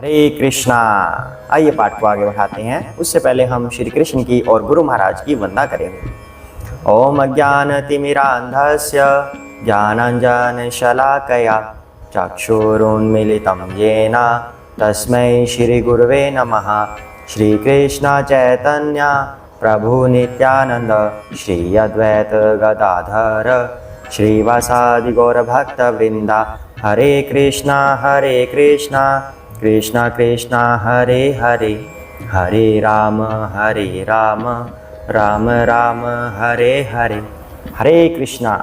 हरे कृष्णा। आइए पाठ को आगे बढ़ाते हैं। उससे पहले हम श्री कृष्ण की और गुरु महाराज की वंदना करेंगे। ओम अज्ञानतिमिरान्धस्य ज्ञानाञ्जनशलाकया चक्षुरुन्मीलितं येन तस्मै श्रीगुरवे नमः। श्रीकृष्ण चैतन्य प्रभु नित्यानंद श्री अद्वैत गदाधर श्रीवासादि गौरभक्तवृंदा। हरे कृष्णा कृष्णा कृष्णा हरे हरे, हरे राम राम राम हरे हरे। हरे कृष्णा।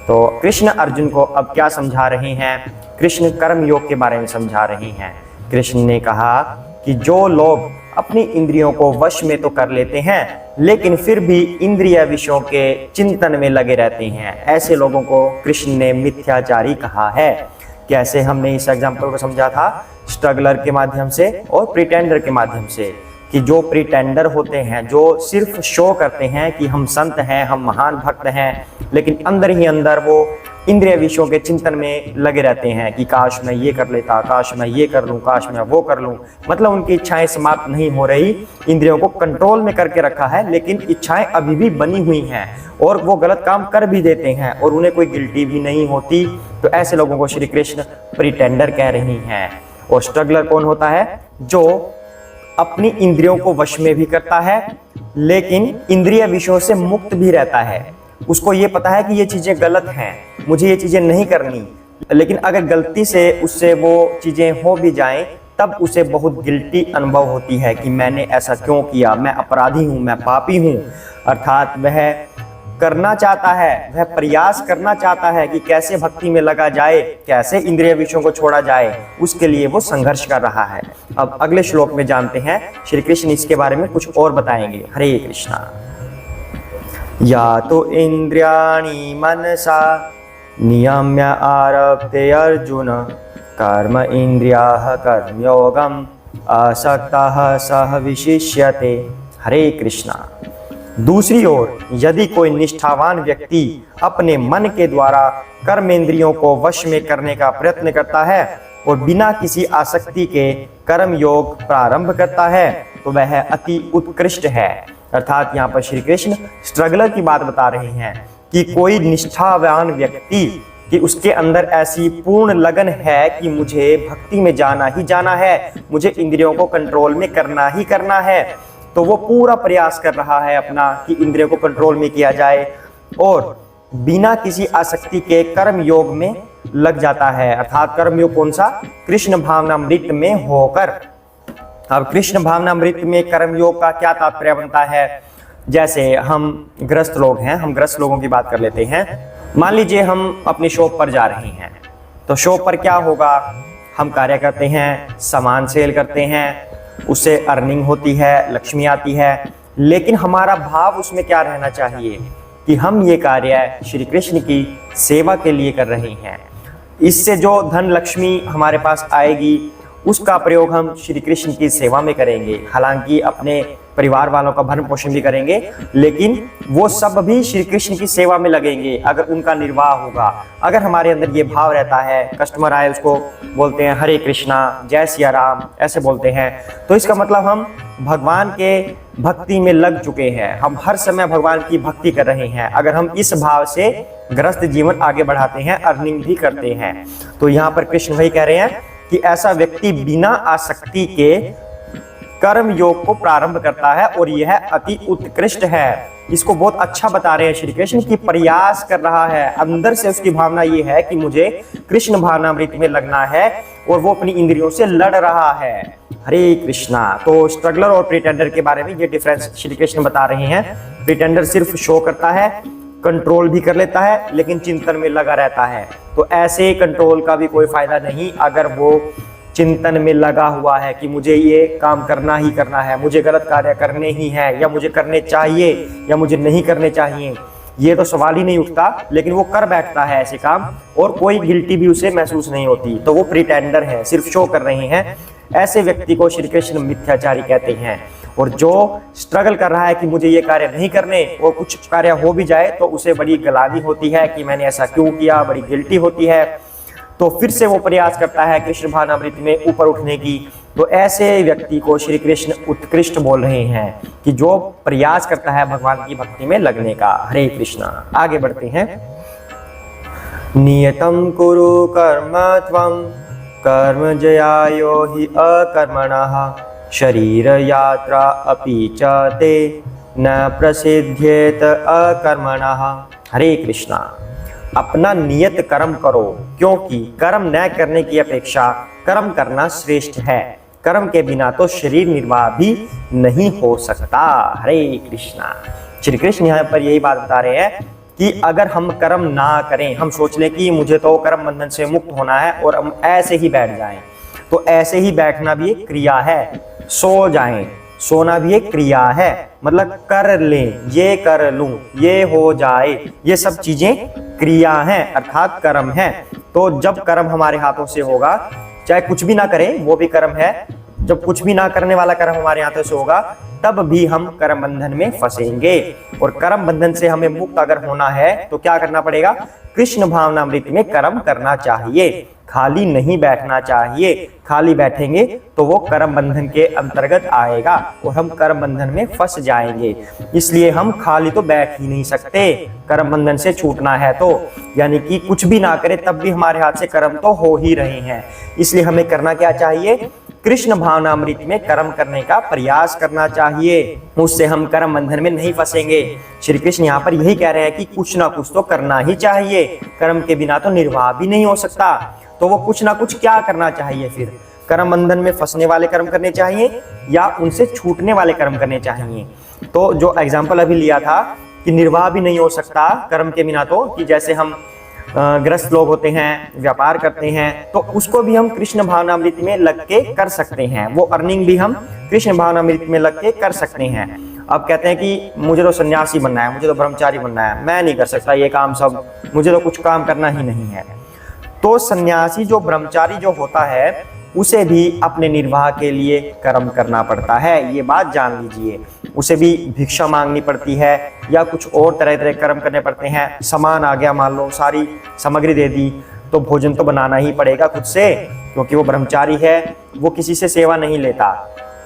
तो कृष्ण अर्जुन को अब क्या समझा रहे हैं? कृष्ण कर्म योग के बारे में समझा रहे हैं। कृष्ण ने कहा कि जो लोग अपनी इंद्रियों को वश में तो कर लेते हैं लेकिन फिर भी इंद्रिय विषयों के चिंतन में लगे रहते हैं, ऐसे लोगों को कृष्ण ने मिथ्याचारी कहा है। कैसे? हमने इस एग्जाम्पल को समझा था स्ट्रगलर के माध्यम से और प्रिटेंडर के माध्यम से, कि जो प्रिटेंडर होते हैं, जो सिर्फ शो करते हैं कि हम संत हैं, हम महान भक्त हैं, लेकिन अंदर ही अंदर वो इंद्रिय विषयों के चिंतन में लगे रहते हैं कि काश मैं ये कर लेता, काश मैं ये कर लूं, काश मैं वो कर लूं। मतलब उनकी इच्छाएं समाप्त नहीं हो रही, इंद्रियों को कंट्रोल में करके रखा है लेकिन इच्छाएं अभी भी बनी हुई हैं और वो गलत काम कर भी देते हैं और उन्हें कोई गिल्टी भी नहीं होती। तो ऐसे लोगों को श्री कृष्ण प्रिटेंडर कह रही हैं। और स्ट्रगलर कौन होता है? जो अपनी इंद्रियों को वश में भी करता है लेकिन इंद्रिय विषयों से मुक्त भी रहता है। उसको ये पता है कि ये चीजें गलत हैं, मुझे ये चीजें नहीं करनी, लेकिन अगर गलती से उससे वो चीजें हो भी जाएं तब उसे बहुत गिल्टी अनुभव होती है कि मैंने ऐसा क्यों किया, मैं अपराधी हूं, मैं पापी हूं। अर्थात वह करना चाहता है, वह प्रयास करना चाहता है कि कैसे भक्ति में लगा जाए, कैसे इंद्रिय विषयों को छोड़ा जाए, उसके लिए वो संघर्ष कर रहा है। अब अगले श्लोक में जानते हैं श्री कृष्ण इसके बारे में कुछ और बताएंगे। हरे कृष्णा। या तो इंद्रियाणि मनसा नियम्य आरभते अर्जुन कर्म इंद्रियाः कर्मयोगम आसक्तः सह विशिष्यते। हरे कृष्णा। दूसरी ओर यदि कोई निष्ठावान व्यक्ति अपने मन के द्वारा कर्मेंद्रियों को वश में करने का प्रयत्न करता है और बिना किसी आसक्ति के कर्म योग प्रारंभ करता है तो वह अति उत्कृष्ट है। अर्थात यहाँ पर श्री कृष्ण स्ट्रगलर की बात बता रहे हैं कि कोई निष्ठावान व्यक्ति कि उसके अंदर ऐसी पूर्ण लगन है कि मुझे भक्ति में जाना ही जाना है, मुझे इंद्रियों को कंट्रोल में करना ही करना है, तो वो पूरा प्रयास कर रहा है अपना कि इंद्रियों को कंट्रोल में किया जाए और बिना किसी आसक्ति के कर्म योग में लग जाता है। अर्थात कर्म योग कौन सा? कृष्ण भावनामृत में होकर। अब कृष्ण भावनामृत में कर्म योग का क्या तात्पर्य बनता है? जैसे हम ग्रस्त लोग हैं, हम ग्रस्त लोगों की बात कर लेते हैं। मान लीजिए हम अपनी शॉप पर जा रहे हैं, तो शॉप पर क्या होगा? हम कार्य करते हैं, सामान सेल करते हैं, उससे अर्निंग होती है, लक्ष्मी आती है, लेकिन हमारा भाव उसमें क्या रहना चाहिए कि हम ये कार्य श्री कृष्ण की सेवा के लिए कर रहे हैं। इससे जो धन लक्ष्मी हमारे पास आएगी उसका प्रयोग हम श्री कृष्ण की सेवा में करेंगे। हालांकि अपने परिवार वालों का भरण पोषण भी करेंगे लेकिन वो सब भी श्री कृष्ण की सेवा में लगेंगे अगर उनका निर्वाह होगा। अगर हमारे अंदर ये भाव रहता है, कस्टमर आए उसको बोलते हैं हरे कृष्णा, जय सिया राम, ऐसे बोलते हैं, तो इसका मतलब हम भगवान के भक्ति में लग चुके हैं, हम हर समय भगवान की भक्ति कर रहे हैं। अगर हम इस भाव से गृहस्थ जीवन आगे बढ़ाते हैं, अर्निंग भी करते हैं, तो यहाँ पर कृष्ण वही कह रहे हैं कि ऐसा व्यक्ति बिना आसक्ति के कर्म योग को प्रारंभ करता है और यह अति उत्कृष्ट है। इसको बहुत अच्छा बता रहे हैं श्री कृष्ण की प्रयास कर रहा है, अंदर से उसकी भावना ये है कि मुझे कृष्ण भावनामृत में लगना है और वो अपनी इंद्रियों से लड़ रहा है। हरे कृष्णा। तो स्ट्रगलर और प्रिटेंडर के बारे में ये डिफरेंस श्री कृष्ण बता रहे हैं। प्रिटेंडर सिर्फ शो करता है, कंट्रोल भी कर लेता है लेकिन चिंतन में लगा रहता है, तो ऐसे कंट्रोल का भी कोई फायदा नहीं अगर वो चिंतन में लगा हुआ है कि मुझे ये काम करना ही करना है, मुझे गलत कार्य करने ही है, या मुझे करने चाहिए या मुझे नहीं करने चाहिए, ये तो सवाल ही नहीं उठता, लेकिन वो कर बैठता है ऐसे काम और कोई गिल्टी भी उसे महसूस नहीं होती, तो वो प्रिटेंडर है, सिर्फ शो कर रहे हैं। ऐसे व्यक्ति को श्री कृष्ण मिथ्याचारी कहते हैं। और जो स्ट्रगल कर रहा है कि मुझे ये कार्य नहीं करने और कुछ कार्य हो भी जाए तो उसे बड़ी गलानी होती है कि मैंने ऐसा क्यों किया, बड़ी गिल्टी होती है। तो फिर से वो प्रयास करता है कृष्ण भावनामृत में ऊपर उठने की, तो ऐसे व्यक्ति को श्री कृष्ण उत्कृष्ट बोल रहे हैं कि जो प्रयास करता है भगवान की भक्ति में लगने का। हरे कृष्णा। आगे बढ़ते हैं। नियतं कुरु कर्म त्वं कर्म जयायो हि अकर्मणः शरीर यात्रा अपि च ते न प्रसिद्ध्येत अकर्मणः। हरे कृष्णा। अपना नियत कर्म करो, क्योंकि कर्म न करने की अपेक्षा कर्म करना श्रेष्ठ है। कर्म के बिना तो शरीर निर्वाह भी नहीं हो सकता। हरे कृष्णा। श्री कृष्ण यहाँ पर यही बात बता रहे हैं कि अगर हम कर्म ना करें, हम सोच लें कि मुझे तो कर्म बंधन से मुक्त होना है और हम ऐसे ही बैठ जाएं, तो ऐसे ही बैठना भी एक क्रिया है। सो जाएं, सोना भी एक क्रिया है, मतलब कर लें, ये कर लूं, ये हो जाए, ये सब चीजें क्रिया हैं, अर्थात कर्म है। तो जब कर्म हमारे हाथों से होगा, चाहे कुछ भी ना करें वो भी कर्म है, जब कुछ भी ना करने वाला कर्म हमारे हाथों से होगा तब भी हम कर्म बंधन में फंसेंगे। और कर्म बंधन से हमें मुक्त अगर होना है तो क्या करना पड़ेगा? कृष्ण भावनामृत में कर्म करना चाहिए, खाली नहीं बैठना चाहिए। खाली बैठेंगे तो वो कर्म बंधन के अंतर्गत आएगा और हम कर्म बंधन में फंस जाएंगे। इसलिए हम खाली तो बैठ ही नहीं सकते, कर्म बंधन से छूटना है तो, यानी कि कुछ भी ना करें तब भी हमारे हाथ से कर्म तो हो ही रहे हैं। इसलिए हमें करना क्या चाहिए? कृष्ण भावनामृत में कर्म करने का प्रयास करना चाहिए, उससे हम कर्म बंधन में नहीं फंसेंगे। श्री कृष्ण यहाँ पर यही कह रहे हैं कि कुछ ना कुछ तो करना ही चाहिए, कर्म के बिना तो निर्वाह भी नहीं हो सकता। तो वो कुछ ना कुछ क्या करना चाहिए फिर? कर्म बंधन में फंसने वाले कर्म करने चाहिए या उनसे छूटने वाले कर्म करने चाहिए? तो जो एग्जाम्पल अभी लिया था कि निर्वाह भी नहीं हो सकता कर्म के बिना, तो कि जैसे हम ग्रस्त लोग होते हैं, व्यापार करते हैं, तो उसको भी हम कृष्ण भावनामृत में लग के कर सकते हैं। वो अर्निंग भी हम कृष्ण भावनामृत में लग के कर सकते हैं। अब कहते हैं कि मुझे तो सन्यासी बनना है, मुझे तो ब्रह्मचारी बनना है, मैं नहीं कर सकता ये काम सब, मुझे तो कुछ काम करना ही नहीं है। तो सन्यासी जो ब्रह्मचारी जो होता है उसे भी अपने निर्वाह के लिए कर्म करना पड़ता है, ये बात जान लीजिए। उसे भी भिक्षा मांगनी पड़ती है या कुछ और तरह तरह कर्म करने पड़ते हैं। सामान आ गया, मान लो सारी सामग्री दे दी, तो भोजन तो बनाना ही पड़ेगा खुद से, क्योंकि वो ब्रह्मचारी है, वो किसी से सेवा नहीं लेता,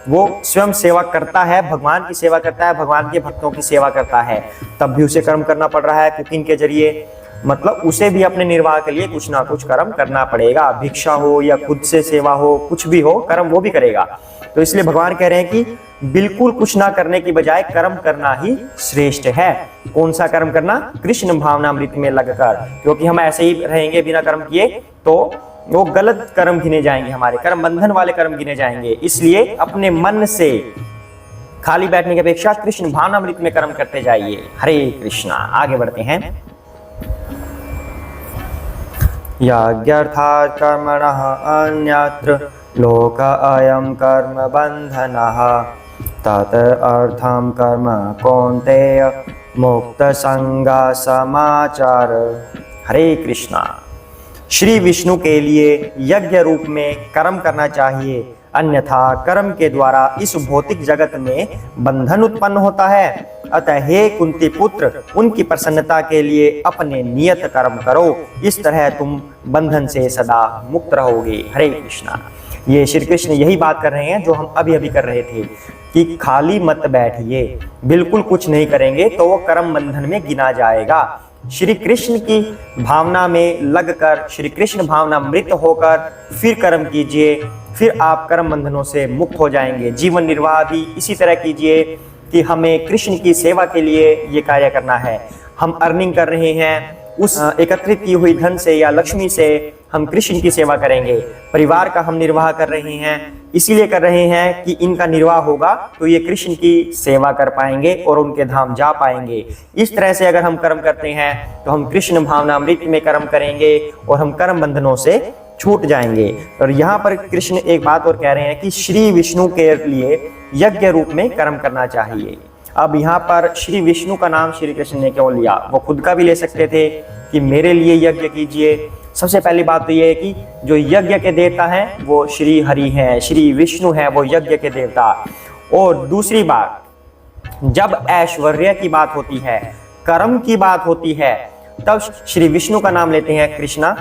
वो स्वयं सेवा करता है, भगवान की सेवा करता है, भगवान के भक्तों की सेवा करता है, तब भी उसे कर्म करना पड़ रहा है कुकिंग के जरिए। मतलब उसे भी अपने निर्वाह के लिए कुछ ना कुछ कर्म करना पड़ेगा, भिक्षा हो या खुद से सेवा हो, कुछ भी हो, कर्म वो भी करेगा। तो इसलिए भगवान कह रहे हैं कि बिल्कुल कुछ ना करने की बजाय कर्म करना ही श्रेष्ठ है। कौन सा कर्म करना? कृष्ण भावनामृत में लगकर, क्योंकि हम ऐसे ही रहेंगे बिना कर्म किए तो वो गलत कर्म गिने जाएंगे, हमारे कर्म बंधन वाले कर्म गिने जाएंगे। इसलिए अपने मन से खाली बैठने की अपेक्षा कृष्ण भावनामृत में कर्म करते जाइए। हरे कृष्णा। आगे बढ़ते हैं। याज्ञार्थात् कर्मणः अन्यत्र लोक अयं कर्म बंधनः तत् अर्थं कर्म कौन्तेय मुक्त संगा समाचार। हरे कृष्णा। श्री विष्णु के लिए यज्ञ रूप में कर्म करना चाहिए, अन्यथा कर्म के द्वारा इस भौतिक जगत में बंधन उत्पन्न होता है। अतः हे कुंती पुत्र, उनकी प्रसन्नता के लिए अपने नियत कर्म करो, इस तरह तुम बंधन से सदा मुक्त रहोगे। हरे कृष्णा। ये श्री कृष्ण यही बात कर रहे हैं जो हम अभी अभी कर रहे थे कि खाली मत बैठिए, बिल्कुल कुछ नहीं करेंगे तो वो कर्म बंधन में गिना जाएगा। श्री कृष्ण की भावना में लगकर, श्री कृष्ण भावनामृत होकर फिर कर्म कीजिए, फिर आप कर्म बंधनों से मुक्त हो जाएंगे। जीवन निर्वाह भी इसी तरह कीजिए कि हमें कृष्ण की सेवा के लिए ये कार्य करना है। हम अर्निंग कर रहे हैं, उस एकत्रित की हुई धन से या लक्ष्मी से हम कृष्ण की सेवा करेंगे। परिवार का हम निर्वाह कर रहे हैं, इसीलिए कर रहे हैं कि इनका निर्वाह होगा तो ये कृष्ण की सेवा कर पाएंगे और उनके धाम जा पाएंगे। इस तरह से अगर हम कर्म करते हैं तो हम कृष्ण भावनामृत में कर्म करेंगे और हम कर्म बंधनों से छूट जाएंगे। और यहाँ पर कृष्ण एक बात और कह रहे हैं कि श्री विष्णु के लिए यज्ञ रूप में कर्म करना चाहिए। अब यहाँ पर श्री विष्णु का नाम श्री कृष्ण ने क्यों लिया? वो खुद का भी ले सकते थे कि मेरे लिए यज्ञ कीजिए। सबसे पहली बात तो ये है कि जो यज्ञ के देवता हैं वो श्री हरि हैं, श्री विष्णु हैं वो यज्ञ के देवता। और दूसरी बात, जब ऐश्वर्य की बात होती है, कर्म की बात होती है, तब श्री विष्णु का नाम लेते हैं कृष्णा,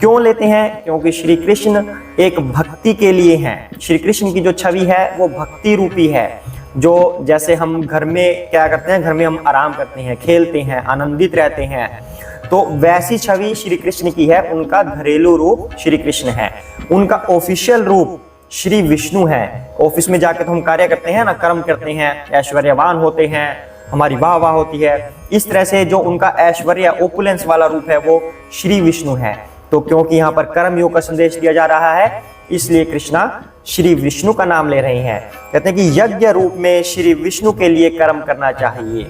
क्यों लेते हैं? क्योंकि श्री कृष्ण एक भक्ति के लिए हैं। श्री कृष्ण की जो छवि है वो भक्ति रूपी है। जो जैसे हम घर में क्या करते हैं, घर में हम आराम करते हैं, खेलते हैं, आनंदित रहते हैं, तो वैसी छवि श्री कृष्ण की है। उनका घरेलू रूप श्री कृष्ण है, उनका ऑफिशियल रूप श्री विष्णु है। ऑफिस में जाकर तो हम कार्य करते हैं ना, कर्म करते हैं, ऐश्वर्यवान होते हैं, हमारी वाह वाह होती है। इस तरह से जो उनका ऐश्वर्य ओपुलेंस वाला रूप है वो श्री विष्णु है। तो क्योंकि यहाँ पर कर्म योग का संदेश दिया जा रहा है, इसलिए कृष्णा श्री विष्णु का नाम ले रहे हैं। कहते हैं कि यज्ञ रूप में श्री विष्णु के लिए कर्म करना चाहिए।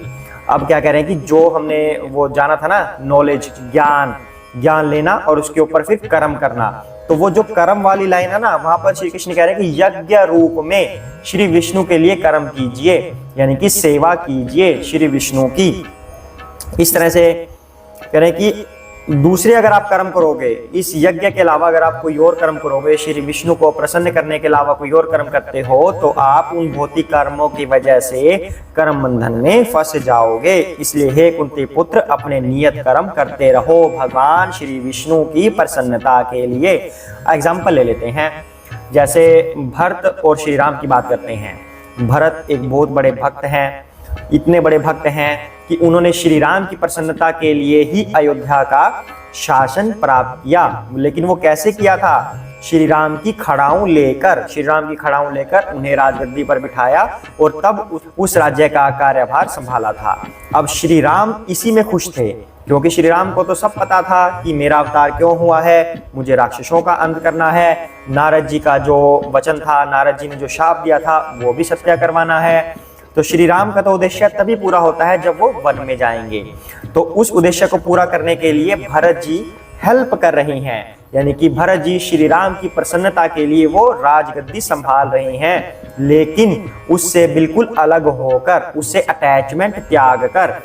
अब क्या कह रहे हैं कि जो हमने वो जाना था ना, नॉलेज, ज्ञान लेना और उसके ऊपर फिर कर्म करना, तो वो जो कर्म वाली लाइन है ना, वहां पर श्री कृष्ण कह रहे हैं कि यज्ञ रूप में श्री विष्णु के लिए कर्म कीजिए, यानी कि सेवा कीजिए श्री विष्णु की। इस तरह से कह रहे हैं कि दूसरे अगर आप कर्म करोगे, इस यज्ञ के अलावा अगर आप कोई और कर्म करोगे, श्री विष्णु को प्रसन्न करने के अलावा कोई और कर्म करते हो, तो आप उन भौतिक कर्मों की वजह से कर्म बंधन में फंस जाओगे। इसलिए हे कुंती पुत्र, अपने नियत कर्म करते रहो भगवान श्री विष्णु की प्रसन्नता के लिए। एग्जाम्पल ले लेते हैं, जैसे भरत और श्री राम की बात करते हैं। भरत एक बहुत बड़े भक्त हैं, इतने बड़े भक्त हैं कि उन्होंने श्री राम की प्रसन्नता के लिए ही अयोध्या का शासन प्राप्त किया। लेकिन वो कैसे किया था? श्री राम की खड़ाऊं लेकर उन्हें राजगद्दी पर बिठाया और तब उस राज्य का कार्यभार संभाला था। अब श्री राम इसी में खुश थे, क्योंकि श्री राम को तो सब पता था कि मेरा अवतार क्यों हुआ है, मुझे राक्षसों का अंत करना है, नारद जी का जो वचन था, नारद जी ने जो शाप दिया था, वो भी सत्य करवाना है। तो श्री राम का तो उद्देश्य तभी पूरा होता है जब वो वन में जाएंगे। तो उस उद्देश्य को पूरा करने के लिए भरत जी हेल्प कर रहे हैं, यानी कि भरत जी श्री राम की प्रसन्नता के लिए वो राजगद्दी संभाल रहे हैं, लेकिन उससे बिल्कुल अलग होकर, उससे अटैचमेंट त्याग कर।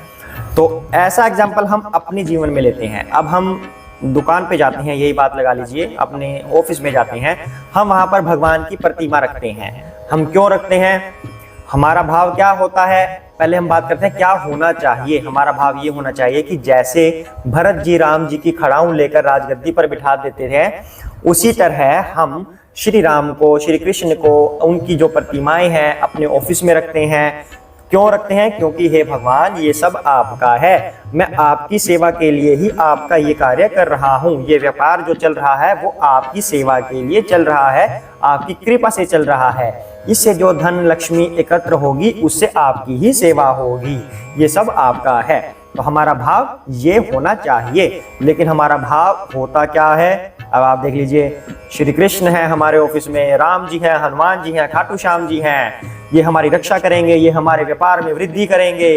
तो ऐसा एग्जाम्पल हम अपने जीवन में लेते हैं। अब हम दुकान पे जाते हैं, यही बात लगा लीजिए, अपने ऑफिस में जाते हैं, हम वहां पर भगवान की प्रतिमा रखते हैं। हम क्यों रखते हैं? हमारा भाव क्या होता है? पहले हम बात करते हैं क्या होना चाहिए। हमारा भाव ये होना चाहिए कि जैसे भरत जी राम जी की खड़ाऊं लेकर राजगद्दी पर बिठा देते थे, उसी तरह हम श्री राम को, श्री कृष्ण को, उनकी जो प्रतिमाएं हैं अपने ऑफिस में रखते हैं। क्यों रखते हैं? क्योंकि हे भगवान, ये सब आपका है, मैं आपकी सेवा के लिए ही आपका ये कार्य कर रहा हूँ। ये व्यापार जो चल रहा है वो आपकी सेवा के लिए चल रहा है, आपकी कृपा से चल रहा है। इससे जो धन लक्ष्मी एकत्र होगी उससे आपकी ही सेवा होगी, ये सब आपका है। तो हमारा भाव ये होना चाहिए। लेकिन हमारा भाव होता क्या है? अब आप देख लीजिए, श्री कृष्ण है हमारे ऑफिस में, राम जी हैं, हनुमान जी हैं, खाटू श्याम जी हैं, ये हमारी रक्षा करेंगे, ये हमारे व्यापार में वृद्धि करेंगे।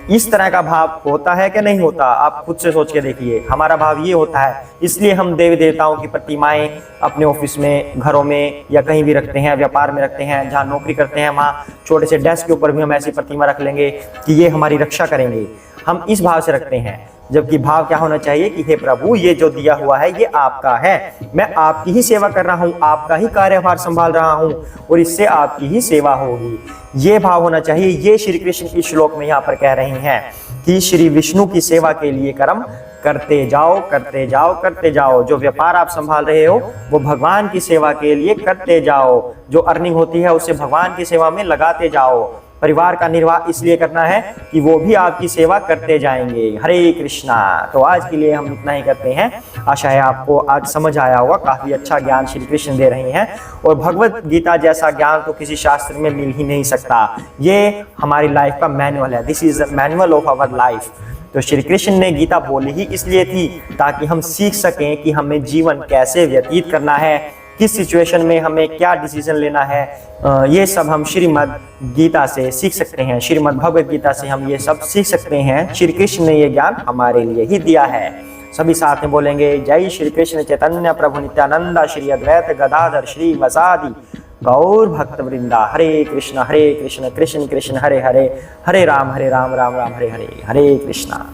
इस तरह का भाव होता है कि नहीं होता? आप खुद से सोच के देखिए। हमारा भाव ये होता है, इसलिए हम देवी देवताओं की प्रतिमाएं अपने ऑफिस में, घरों में या कहीं भी रखते हैं, व्यापार में रखते हैं, जहाँ नौकरी करते हैं वहाँ छोटे से डेस्क के ऊपर भी हम ऐसी प्रतिमा रख लेंगे कि ये हमारी रक्षा करेंगे। हम इस भाव से रखते हैं, जबकि भाव क्या होना चाहिए कि हे प्रभु, ये जो दिया हुआ है ये आपका है, मैं आपकी ही सेवा कर रहा हूँ, आपका ही कार्यभार संभाल रहा हूँ और इससे आपकी ही सेवा होगी। ये भाव होना चाहिए। ये श्री कृष्ण इस श्लोक में यहाँ पर कह रहे हैं कि श्री विष्णु की सेवा के लिए कर्म करते जाओ, करते जाओ, करते जाओ। जो व्यापार आप संभाल रहे हो वो भगवान की सेवा के लिए करते जाओ। जो अर्निंग होती है उसे भगवान की सेवा में लगाते जाओ। परिवार का निर्वाह इसलिए करना है कि वो भी आपकी सेवा करते जाएंगे। हरे कृष्णा। तो आज के लिए हम इतना ही करते हैं। आशा है आपको आज समझ आया होगा। काफी अच्छा ज्ञान श्री कृष्ण दे रहे हैं और भगवत गीता जैसा ज्ञान तो किसी शास्त्र में मिल ही नहीं सकता। ये हमारी लाइफ का मैनुअल है। This is the manual of our life. तो श्री कृष्ण ने गीता बोली ही इसलिए थी ताकि हम सीख सकें कि हमें जीवन कैसे व्यतीत करना है, किस सिचुएशन में हमें क्या डिसीजन लेना है। ये सब हम श्रीमद् गीता से सीख सकते हैं। श्रीमद् भगवत गीता से हम ये सब सीख सकते हैं। श्री कृष्ण ने ये ज्ञान हमारे लिए ही दिया है। सभी साथ में बोलेंगे, जय श्री कृष्ण चैतन्य प्रभु नित्यानंद श्री अद्वैत गदाधर श्री वसादि गौर भक्त वृंदा। हरे कृष्ण कृष्ण कृष्ण हरे हरे, हरे राम राम राम हरे हरे, हरे कृष्णा।